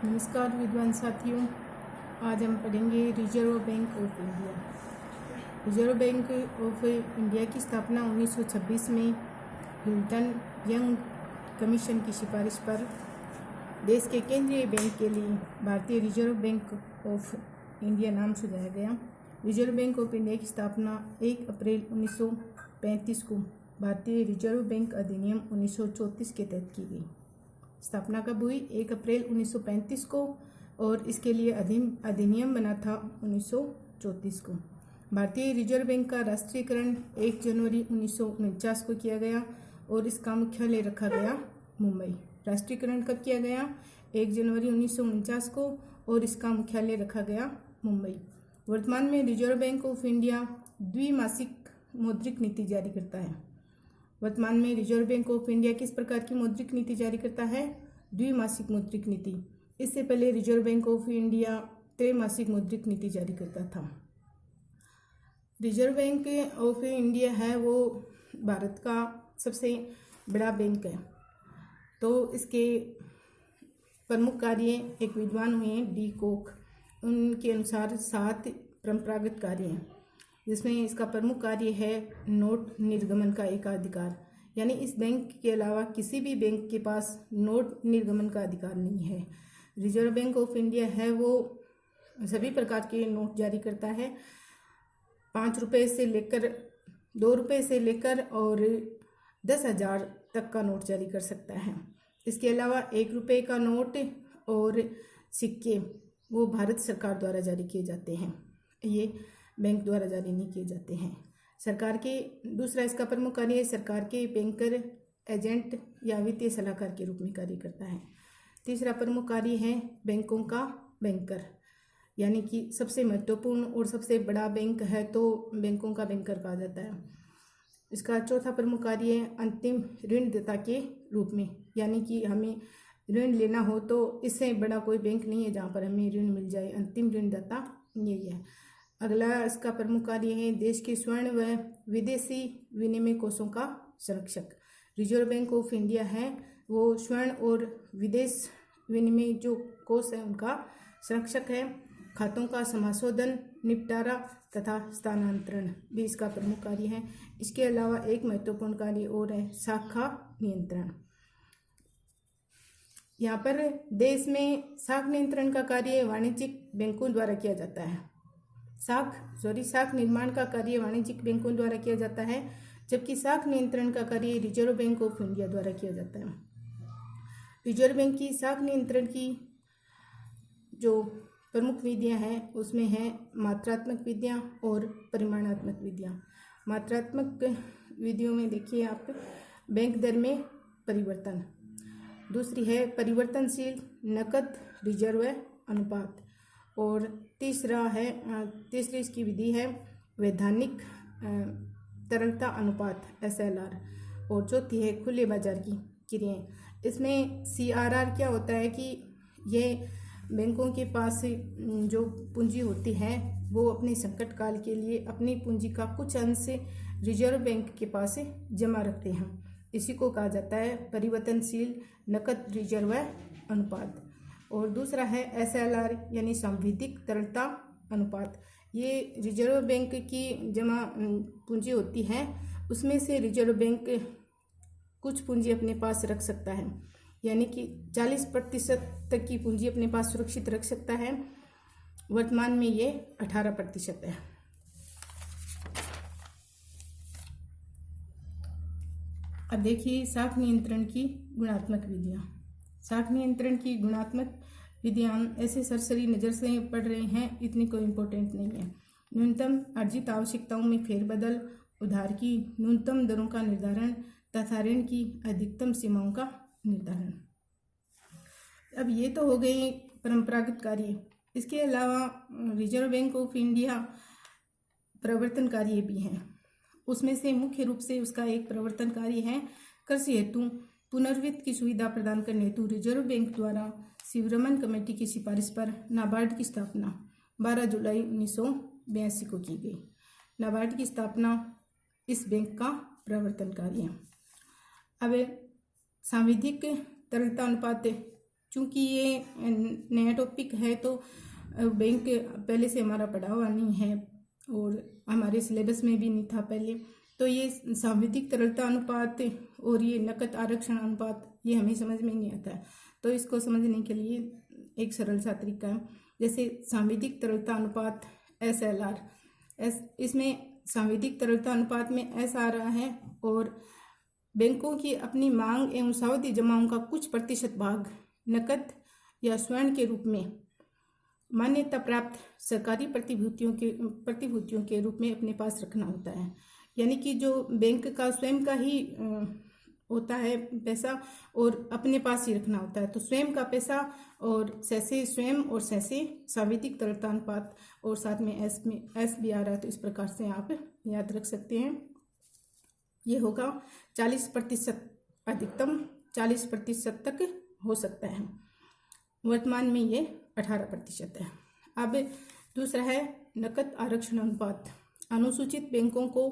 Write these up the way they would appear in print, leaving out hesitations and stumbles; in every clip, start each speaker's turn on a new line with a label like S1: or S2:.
S1: नमस्कार विद्वान साथियों, आज हम पढ़ेंगे reserve bank of India. Reserve bank of India की स्थापना 1926 में हिल्टन यंग कमीशन की सिफारिश पर देश के केंद्रीय बैंक के लिए भारतीय रिजर्व बैंक ऑफ इंडिया नाम सुझाया गया। रिजर्व बैंक ऑफ इंडिया की स्थापना 1 अप्रैल 1935 को भारतीय रिजर्व बैंक अधिनियम 1934 के तहत की गई। स्थापना कब हुई? 1 अप्रैल 1935 को, और इसके लिए अधिनियम बना था 1934 को। भारतीय रिजर्व बैंक का राष्ट्रीयकरण 1 जनवरी 1949 को किया गया और इसका मुख्यालय रखा गया मुंबई। राष्ट्रीयकरण कब किया गया? 1 जनवरी 1949 को, और इसका मुख्यालय रखा गया मुंबई। वर्तमान में रिजर्व बैंक ऑफ इंडिया द्विमासिक मौद्रिक नीति जारी करता है। वर्तमान में रिजर्व बैंक ऑफ इंडिया किस प्रकार की मौद्रिक नीति जारी करता है? द्विमासिक मौद्रिक नीति। इससे पहले रिजर्व बैंक ऑफ इंडिया त्रैमासिक मौद्रिक नीति जारी करता था। रिजर्व बैंक ऑफ इंडिया है वो भारत का सबसे बड़ा बैंक है। तो इसके प्रमुख कार्य एक विद्वान हुए हैं डी कोक, उनके अनुसार 7 परंपरागत कार्य हैं, जिसमें इसका प्रमुख कार्य है नोट निर्गमन का एकाधिकार। यानी इस बैंक के अलावा किसी भी बैंक के पास नोट निर्गमन का अधिकार नहीं है। रिजर्व बैंक ऑफ इंडिया है वो सभी प्रकार के नोट जारी करता है। 5 रुपये से लेकर 2 रुपये से लेकर और 10,000 तक का नोट जारी कर सकता है। इसके अलावा 1 रुपये का नोट और सिक्के वो भारत सरकार द्वारा जारी किए जाते हैं, ये बैंक द्वारा जारी नहीं किए जाते हैं। सरकार के दूसरा इसका प्रमुख कार्य है सरकार के बैंकर, एजेंट या वित्तीय सलाहकार के रूप में कार्य करता है। तीसरा प्रमुख कार्य है बैंकों का बैंकर, यानी कि सबसे महत्वपूर्ण और सबसे बड़ा बैंक है तो बैंकों का बैंकर कहा जाता है। इसका चौथा प्रमुख कार्य है अंतिम ऋणदाता के रूप में, यानी कि हमें ऋण लेना हो तो इससे बड़ा कोई बैंक नहीं है जहाँ पर हमें ऋण मिल जाए। अंतिम ऋणदाता यही है। अगला इसका प्रमुख कार्य है देश के स्वर्ण व विदेशी विनिमय कोषों का संरक्षक। रिजर्व बैंक ऑफ इंडिया है वो स्वर्ण और विदेश विनिमय जो कोष है उनका संरक्षक है। खातों का समाशोधन, निपटारा तथा स्थानांतरण भी इसका प्रमुख कार्य है। इसके अलावा एक महत्वपूर्ण कार्य और है शाखा नियंत्रण। यहाँ पर देश में शाख नियंत्रण का कार्य वाणिज्यिक बैंकों द्वारा किया जाता है। शाख निर्माण का कार्य वाणिज्यिक बैंकों द्वारा किया जाता है, जबकि शाख नियंत्रण का कार्य रिजर्व बैंक ऑफ इंडिया द्वारा किया जाता है। रिजर्व बैंक की शाख नियंत्रण की जो प्रमुख विधियां हैं उसमें है मात्रात्मक विधियां और परिमाणात्मक विधियां। मात्रात्मक विधियों में देखिए आप, बैंक दर में परिवर्तन। दूसरी है परिवर्तनशील नकद रिजर्व अनुपात, और तीसरी इसकी विधि है वैधानिक तरलता अनुपात SLR, और चौथी है खुले बाजार की क्रियाएं। इसमें CRR क्या होता है कि ये बैंकों के पास जो पूंजी होती है वो अपने संकट काल के लिए अपनी पूंजी का कुछ अंश रिजर्व बैंक के पास जमा रखते हैं। इसी को कहा जाता है परिवर्तनशील नकद रिजर्व अनुपात। और दूसरा है SLR यानी सांविधिक तरलता अनुपात। ये रिजर्व बैंक की जमा पूंजी होती है, उसमें से रिजर्व बैंक कुछ पूंजी अपने पास रख सकता है, यानी कि 40% तक की पूंजी अपने पास सुरक्षित रख सकता है। वर्तमान में ये 18% है। अब देखिए शाख नियंत्रण की गुणात्मक विधियाँ। शाख नियंत्रण की गुणात्मक विधियाँ ऐसे सरसरी नज़र से पढ़ रहे हैं, इतनी कोई इम्पोर्टेंट नहीं है। न्यूनतम अर्जित आवश्यकताओं में फेरबदल, उधार की न्यूनतम दरों का निर्धारण तथा ऋण की अधिकतम सीमाओं का निर्धारण। अब ये तो हो गई परंपरागत कार्य। इसके अलावा रिजर्व बैंक ऑफ इंडिया प्रवर्तन कार्य भी हैं। उसमें से मुख्य रूप से उसका एक प्रवर्तन कार्य है कृषि हेतु पुनर्वित्त की सुविधा प्रदान करने हेतु रिजर्व बैंक द्वारा शिवरमन कमेटी की सिफारिश पर नाबार्ड की स्थापना 12 जुलाई 1982 को की गई। नाबार्ड की स्थापना इस बैंक का प्रवर्तन कार्य है। अब सांविधिक तरलता अनुपात चूँकि ये नया टॉपिक है तो बैंक पहले से हमारा पढ़ा हुआ नहीं है और हमारे सिलेबस में भी नहीं था पहले, तो ये सांविधिक तरलता अनुपात और ये नकद आरक्षण अनुपात ये हमें समझ में नहीं आता है। तो इसको समझने के लिए एक सरल सा तरीका है, जैसे सांविधिक तरलता अनुपात SLR, इसमें सांविधिक तरलता अनुपात में S आ रहा है और बैंकों की अपनी मांग एवं सावधि जमाओं का कुछ प्रतिशत भाग नकद या स्वर्ण के रूप में मान्यता प्राप्त सरकारी प्रतिभूतियों के रूप में अपने पास रखना होता है। यानी कि जो बैंक का स्वयं का ही होता है पैसा और अपने पास ही रखना होता है, तो स्वयं का पैसा और सैसे स्वयं और सैसे सांविधिक तरलता अनुपात और साथ में एस भी आ रहा है, तो इस प्रकार से आप याद रख सकते हैं। ये होगा 40%, अधिकतम 40% तक हो सकता है। वर्तमान में ये 18% है। अब दूसरा है नकद आरक्षण अनुपात। अनुसूचित बैंकों को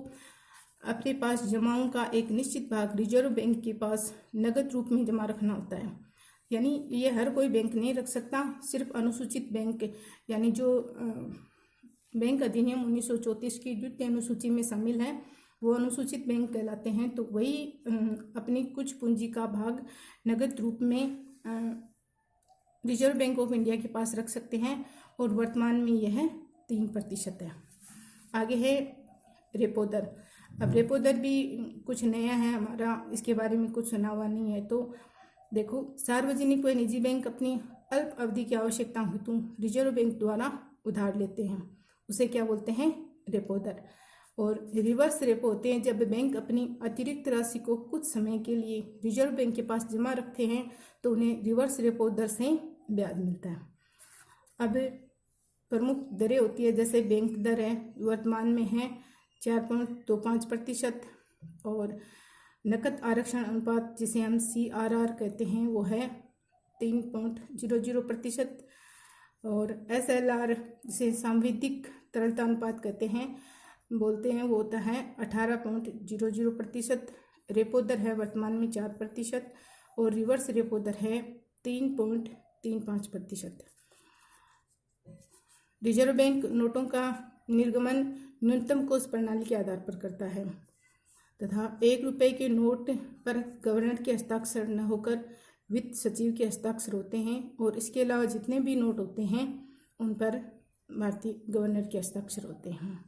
S1: अपने पास जमाओं का एक निश्चित भाग रिजर्व बैंक के पास नकद रूप में जमा रखना होता है। यानी ये हर कोई बैंक नहीं रख सकता, सिर्फ अनुसूचित बैंक, यानी जो बैंक अधिनियम 1934 की द्वितीय अनुसूची में शामिल है वो अनुसूचित बैंक कहलाते हैं। तो वही अपनी कुछ पूंजी का भाग नकद रूप में रिजर्व बैंक ऑफ इंडिया के पास रख सकते हैं और वर्तमान में यह 3% है। आगे है रेपो दर। अब रेपो दर भी कुछ नया है हमारा, इसके बारे में कुछ सुना हुआ नहीं है। तो देखो, सार्वजनिक व निजी बैंक अपनी अल्प अवधि की आवश्यकता हेतु रिजर्व बैंक द्वारा उधार लेते हैं, उसे क्या बोलते हैं? रेपो दर। और रिवर्स रेपो होते हैं जब बैंक अपनी अतिरिक्त राशि को कुछ समय के लिए रिजर्व बैंक के पास जमा रखते हैं तो उन्हें रिवर्स रेपो दर से ब्याज मिलता है। अब प्रमुख दरें होती है, जैसे बैंक दर है, वर्तमान में है 4.25% और नकद आरक्षण अनुपात जिसे हम CRR कहते हैं वो है 3.00% और SLR जिसे सांविधिक तरलता अनुपात कहते हैं बोलते हैं वो होता है 18.00%। रेपो दर है वर्तमान में 4% और रिवर्स रेपो दर है 3.35%। रिजर्व बैंक नोटों का निर्गमन न्यूनतम कोष प्रणाली के आधार पर करता है तथा 1 रुपये के नोट पर गवर्नर के हस्ताक्षर न होकर वित्त सचिव के हस्ताक्षर होते हैं और इसके अलावा जितने भी नोट होते हैं उन पर भारतीय गवर्नर के हस्ताक्षर होते हैं।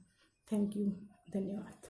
S1: थैंक यू, धन्यवाद।